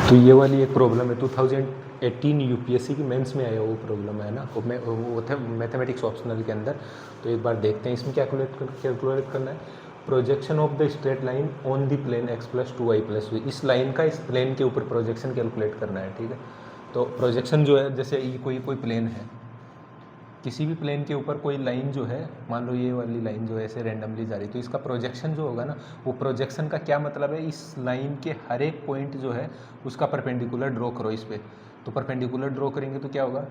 तो ये वाली एक प्रॉब्लम है 2018 यूपीएससी की मेंस में आया वो प्रॉब्लम है ना, वो था मैथमेटिक्स ऑप्शनल के अंदर। तो एक बार देखते हैं इसमें क्या कैलकुलेट करना है। Projection of the straight line on the plane x + 2y + v, इस लाइन का इस प्लेन के ऊपर प्रोजेक्शन कैलकुलेट करना है। ठीक है, तो प्रोजेक्शन जो है, जैसे ये कोई प्लेन है, किसी भी प्लेन के ऊपर कोई लाइन जो है, मान लो ये वाली लाइन जो है ऐसे रैंडमली जा रही है, तो इसका प्रोजेक्शन जो होगा ना, वो प्रोजेक्शन का क्या मतलब है, इस लाइन के हर एक पॉइंट जो है उसका परपेंडिकुलर ड्रॉ करो इस पर। तो परपेंडिकुलर ड्रॉ करेंगे तो क्या होगा,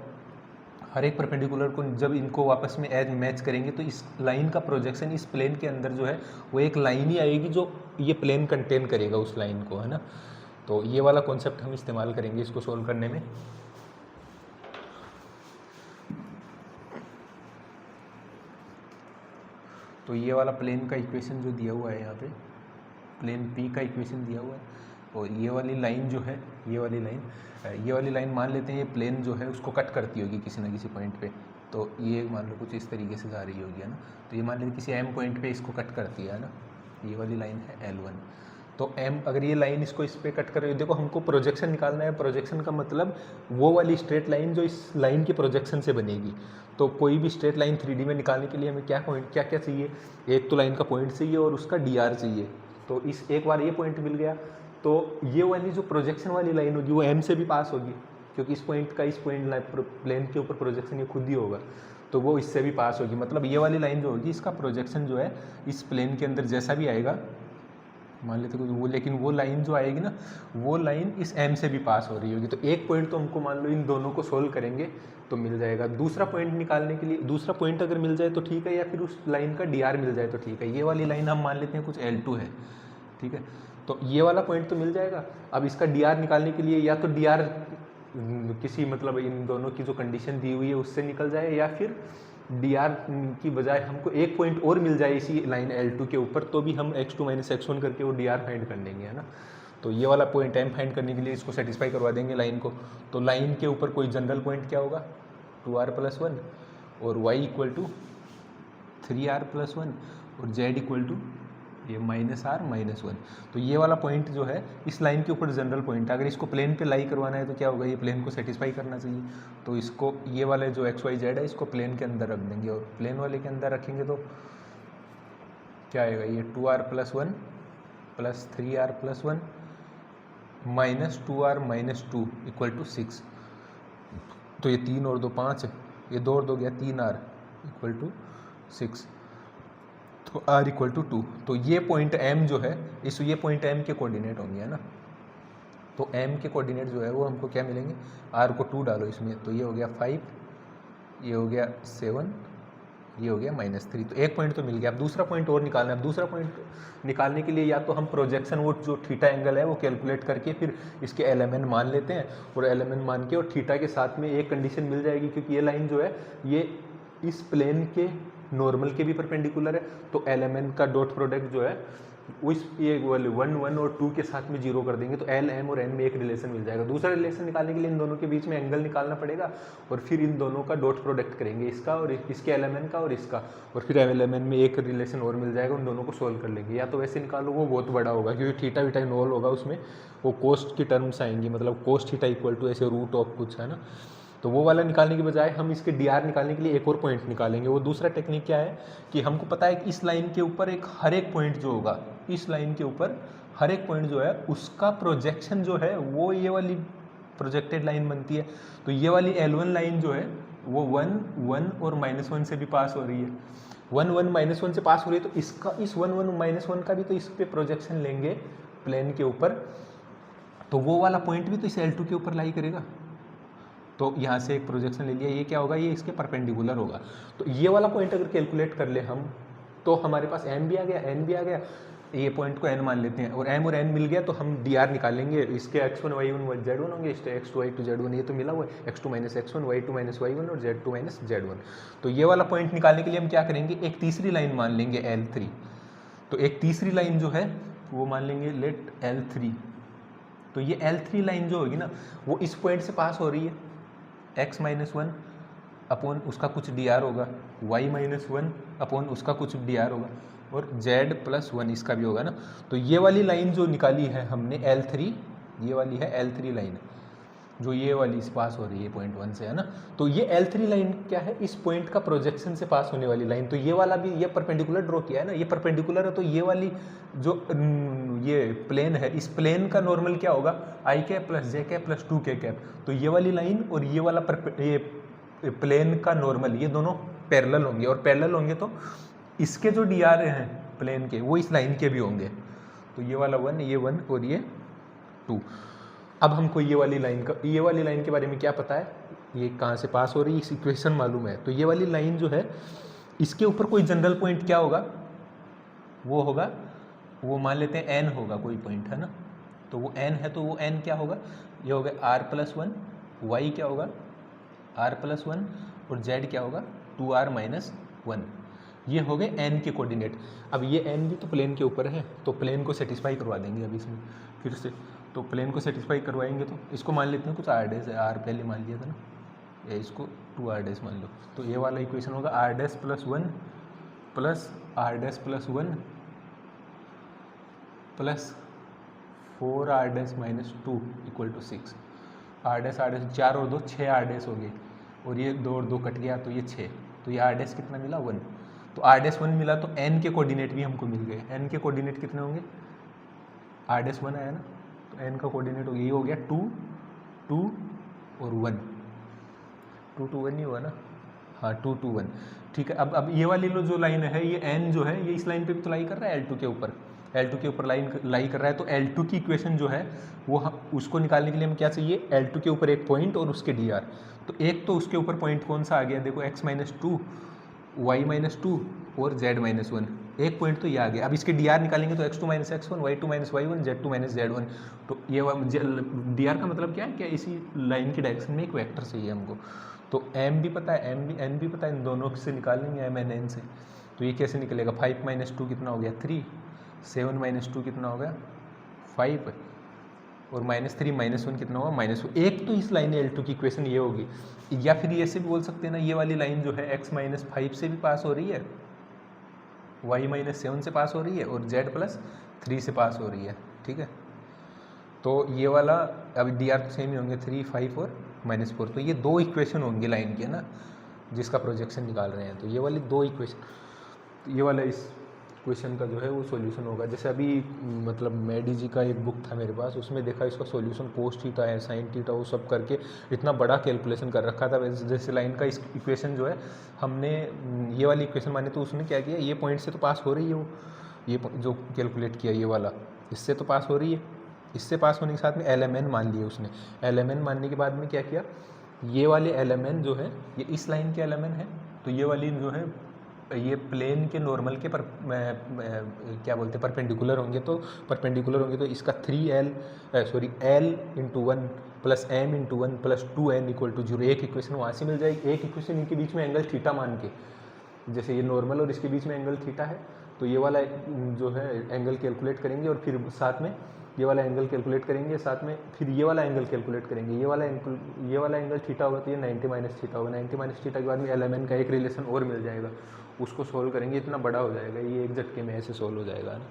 हर एक परपेंडिकुलर को जब इनको आपस में एज मैच करेंगे तो इस लाइन का प्रोजेक्शन इस प्लेन के अंदर जो है वो एक लाइन ही आएगी जो ये प्लेन कंटेन करेगा उस लाइन को, है ना। तो ये वाला कॉन्सेप्ट हम इस्तेमाल करेंगे इसको सोल्व करने में। तो ये वाला प्लेन का इक्वेशन जो दिया हुआ है यहाँ पे, प्लेन पी का इक्वेशन दिया हुआ है, और ये वाली लाइन जो है, ये वाली लाइन मान लेते हैं ये प्लेन जो है उसको कट करती होगी किसी ना किसी पॉइंट पे। तो ये मान लो कुछ इस तरीके से जा रही होगी, है ना। तो ये मान लीजिए किसी एम पॉइंट पे इसको कट करती है ना, ये वाली लाइन है L1। तो एम, अगर ये लाइन इसको इस पर कट कर रही है, देखो हमको प्रोजेक्शन निकालना है। प्रोजेक्शन का मतलब वो वाली स्ट्रेट लाइन जो इस लाइन के प्रोजेक्शन से बनेगी। तो कोई भी स्ट्रेट लाइन 3D में निकालने के लिए हमें क्या क्या चाहिए, एक तो लाइन का पॉइंट चाहिए और उसका DR चाहिए। तो इस एक बार ये पॉइंट मिल गया तो ये वाली जो प्रोजेक्शन वाली लाइन होगी वो M से भी पास होगी, क्योंकि इस पॉइंट का इस पॉइंट प्लेन के ऊपर प्रोजेक्शन ये खुद ही होगा, तो वो इससे भी पास होगी। मतलब ये वाली लाइन जो होगी इसका प्रोजेक्शन जो है इस प्लेन के अंदर जैसा भी आएगा, मान लेते हैं वो, लेकिन वो लाइन जो आएगी ना, वो लाइन इस M से भी पास हो रही होगी। तो एक पॉइंट तो हमको मान लो इन दोनों को सोल्व करेंगे तो मिल जाएगा। दूसरा पॉइंट निकालने के लिए, दूसरा पॉइंट अगर मिल जाए तो ठीक है, या फिर उस लाइन का DR मिल जाए तो ठीक है। ये वाली लाइन हम मान लेते हैं कुछ L2 है, ठीक है, तो ये वाला पॉइंट तो मिल जाएगा। अब इसका DR निकालने के लिए या तो DR किसी, मतलब इन दोनों की जो कंडीशन दी हुई है उससे निकल जाए, या फिर DR की बजाय हमको एक पॉइंट और मिल जाए इसी लाइन L2 के ऊपर, तो भी हम x2 - x1 करके वो DR फाइंड कर लेंगे, है ना। तो ये वाला पॉइंट M फाइंड करने के लिए इसको सेटिस्फाई करवा देंगे लाइन को। तो लाइन के ऊपर कोई जनरल पॉइंट क्या होगा, 2r + 1, और y = 3r + 1, और z = ये -r - 1। तो ये वाला पॉइंट जो है इस लाइन के ऊपर जनरल पॉइंट है। अगर इसको प्लेन पे लाई करवाना है तो क्या होगा, ये प्लेन को सेटिस्फाई करना चाहिए। तो इसको, ये वाले जो x y z है इसको प्लेन के अंदर रख देंगे, और प्लेन वाले के अंदर रखेंगे तो क्या आएगा, ये 2r + 1 + 3r + 1 -2r - 2 = 6। तो ये 3 और 2 5, ये 2 और 2 गया 3r = 6, तो r = 2। तो ये पॉइंट M जो है, ये पॉइंट M के कोऑर्डिनेट होंगे, है ना। तो M के कोऑर्डिनेट जो है वो हमको क्या मिलेंगे, r को 2 डालो इसमें, तो ये हो गया 5, ये हो गया 7, ये हो गया -3। तो एक पॉइंट तो मिल गया। अब दूसरा पॉइंट और निकालना है। अब दूसरा पॉइंट निकालने के लिए या तो हम प्रोजेक्शन, वो जो थीटा एंगल है वो कैलकुलेट करके फिर इसके LMN मान लेते हैं, और LMN मान के और थीटा के साथ में एक कंडीशन मिल जाएगी, क्योंकि ये लाइन जो है ये इस प्लेन के नॉर्मल के भी परपेंडिकुलर है। तो LMN का डॉट प्रोडक्ट जो है उस ये 1 1 और 2 के साथ में 0 कर देंगे, तो L M और N में एक रिलेशन मिल जाएगा। दूसरा रिलेशन निकालने के लिए इन दोनों के बीच में एंगल निकालना पड़ेगा, और फिर इन दोनों का डॉट प्रोडक्ट करेंगे, इसका और इसके LMN का और इसका, और फिर LMN में एक रिलेशन और मिल जाएगा, उन दोनों को सोल्व कर लेंगे। या तो वैसे निकालो, वो बहुत बड़ा होगा क्योंकि थीटा वीटा इन्वॉल्व होगा उसमें, वो कोस्ट की टर्म्स आएंगी, मतलब कोस्ट थीटा = ऐसे √ कुछ, है ना। तो वो वाला निकालने के बजाय हम इसके DR निकालने के लिए एक और पॉइंट निकालेंगे। वो दूसरा टेक्निक क्या है कि हमको पता है कि इस लाइन के ऊपर हर एक पॉइंट जो होगा, इस लाइन के ऊपर हर एक पॉइंट जो है उसका प्रोजेक्शन जो है वो ये वाली प्रोजेक्टेड लाइन बनती है। तो ये वाली L1 लाइन जो है वो 1 1 और -1 से भी पास हो रही है। 1 1 -1 से पास हो रही है, तो इसका इस 1 1 -1 का भी तो इस पे प्रोजेक्शन लेंगे प्लेन के ऊपर, तो वो वाला पॉइंट भी तो इस L2 के ऊपर लाई करेगा। तो यहाँ से एक प्रोजेक्शन ले लिया, ये क्या होगा, ये इसके परपेंडिकुलर होगा। तो ये वाला पॉइंट अगर कैलकुलेट कर ले हम, तो हमारे पास M भी आ गया, N भी आ गया, ये पॉइंट को N मान लेते हैं, और M और N मिल गया तो हम DR निकालेंगे। इसके x1 y1 z1 होंगे, इसके x2 y2 z1, ये तो मिला हुआ है, x2 - x1 y2 - y1 और z2 - z1। तो ये वाला पॉइंट निकालने के लिए हम क्या करेंगे, एक तीसरी लाइन मान लेंगे L3। तो एक तीसरी लाइन जो है वो मान लेंगे लेट L3। तो ये L3 लाइन जो होगी ना, वो इस पॉइंट से पास हो रही है, x - 1 अपॉन उसका कुछ DR होगा, y - 1 अपॉन उसका कुछ DR होगा, और z + 1 इसका भी होगा ना। तो ये वाली लाइन जो निकाली है हमने L3, ये वाली है L3 लाइन, जो ये वाली से पास हो रही है पॉइंट 1 से, है ना। तो ये L3 लाइन क्या है, इस पॉइंट का प्रोजेक्शन से पास होने वाली लाइन। तो ये वाला भी, ये परपेंडिकुलर ड्रॉ किया है ना, ये परपेंडिकुलर है, तो ये वाली जो ये प्लेन है, इस प्लेन का नॉर्मल क्या होगा, आई कैप प्लस जे कैप प्लस 2 के कैप। तो ये वाली लाइन और ये वाला ये प्लेन का नॉर्मल, ये दोनों पैरेलल होंगे, और पैरेलल होंगे तो इसके जो डी आर हैं प्लेन के, वो इस लाइन के भी होंगे। तो ये वाला 1, ये 1 और ये 2। अब हमको ये वाली लाइन के बारे में क्या पता है, ये कहाँ से पास हो रही है, इस इक्वेशन मालूम है। तो ये वाली लाइन जो है, इसके ऊपर कोई जनरल पॉइंट क्या होगा, वो होगा, वो मान लेते हैं n होगा कोई पॉइंट, है ना। तो वो n है, तो वो n क्या होगा, ये होगा r+1, y क्या होगा r+1 और z क्या होगा 2r-1। ये हो गए n के कोऑर्डिनेट। अब ये n भी तो प्लेन के ऊपर है, तो प्लेन को सेटिस्फाई करवा देंगे अभी इसमें फिर से। तो प्लेन को सेटिस्फाई करवाएंगे तो इसको मान लेते हैं कुछ r डैश है, r पहले मान लिया था ना, या इसको 2r डैश मान लो। तो ये वाला इक्वेशन होगा r'+1 plus r'+1 plus 4r'-2 = 6। r' 4 और 2 6 r' हो गए, और ये 2 और 2 कट गया, तो ये 6। तो ये r' कितना मिला 1। तो r'1 मिला, तो n के कोऑर्डिनेट भी हमको मिल गए। n के कोऑर्डिनेट कितने होंगे, r'1 आया ना, तो n का कोऑर्डिनेट ये हो गया 2, 2 और 1। 2, 2, 1 ही हुआ ना, हाँ 2, 2, 1। ठीक है। अब ये वाली जो लाइन है, ये n जो है, ये इस लाइन पे भी तो लाई कर रहा है L2 के ऊपर, L2 के ऊपर लाई कर रहा है। तो L2 की इक्वेशन जो है वो उसको निकालने के लिए हमें क्या चाहिए, L2 के ऊपर एक पॉइंट और उसके dr। तो एक तो उसके ऊपर पॉइंट कौन सा आ गया, देखो x-2, y-2 और z-1, एक पॉइंट तो ये आ गया। अब इसके dr निकालेंगे तो x2 - x1, y2 - y1, z2 - z1। तो ये dr का मतलब क्या है, क्या इसी लाइन की डायरेक्शन में एक वेक्टर चाहिए हमको। तो m भी पता है, n भी पता है, इन दोनों से निकालेंगे m n से। तो ये कैसे निकलेगा, 5 - 2 कितना हो गया 3, 7 - 2 कितना हो गया 5, और -3 - 1 कितना होगा -1। एक तो इस लाइन L2 की इक्वेशन ये होगी, या फिर ये से भी बोल सकते हैं ना, ये वाली लाइन जो है x-5 से भी पास हो रही है, y-7 से पास हो रही है, और z+3 से पास हो रही है। ठीक है। तो ये वाला अब dr तो सेम ही होंगे, 3, 5 और -4। तो ये 2 इक्वेशन होंगी लाइन की, है ना, जिसका प्रोजेक्शन निकाल रहे हैं। तो ये वाली 2 इक्वेशन, ये वाला इस क्वेश्चन का जो है वो सॉल्यूशन होगा। जैसे अभी मतलब मेडी जी का एक बुक था मेरे पास, उसमें देखा इसका सॉल्यूशन कोस थीटा है, साइन थीटा, वो सब करके इतना बड़ा कैलकुलेशन कर रखा था। जैसे लाइन का इस इक्वेशन जो है, हमने ये वाली इक्वेशन मानी, तो उसने क्या किया, ये पॉइंट से तो पास हो रही है वो, ये जो कैलकुलेट किया ये वाला, इससे तो पास हो रही है, इससे पास होने के साथ में LMN मान लिए उसने। LMN मानने के बाद में क्या किया, ये वाले LMN जो है ये इस लाइन के LMN है, तो ये वाली जो है ये प्लेन के नॉर्मल के क्या बोलते हैं परपेंडिकुलर होंगे। तो परपेंडिकुलर होंगे तो इसका L × 1 plus m × 1 plus 2n = 0। एक इक्वेशन वहाँ से मिल जाएगी। एक इक्वेशन इनके बीच में एंगल थीटा मान के, जैसे ये नॉर्मल और इसके बीच में एंगल थीटा है, तो ये वाला जो है एंगल कैलकुलेट करेंगे, और फिर साथ में ये वाला एंगल कैलकुलेट करेंगे, साथ में फिर ये वाला एंगल कैलकुलेट करेंगे। ये वाला एंगल थीटा होगा, तो ये 90 - थीटा होगा। 90 - थीटा के बाद में LMN का एक रिलेशन और मिल जाएगा, उसको सोल्व करेंगे, इतना बड़ा हो जाएगा ये, एक झटके में ऐसे सोल्व हो जाएगा ना।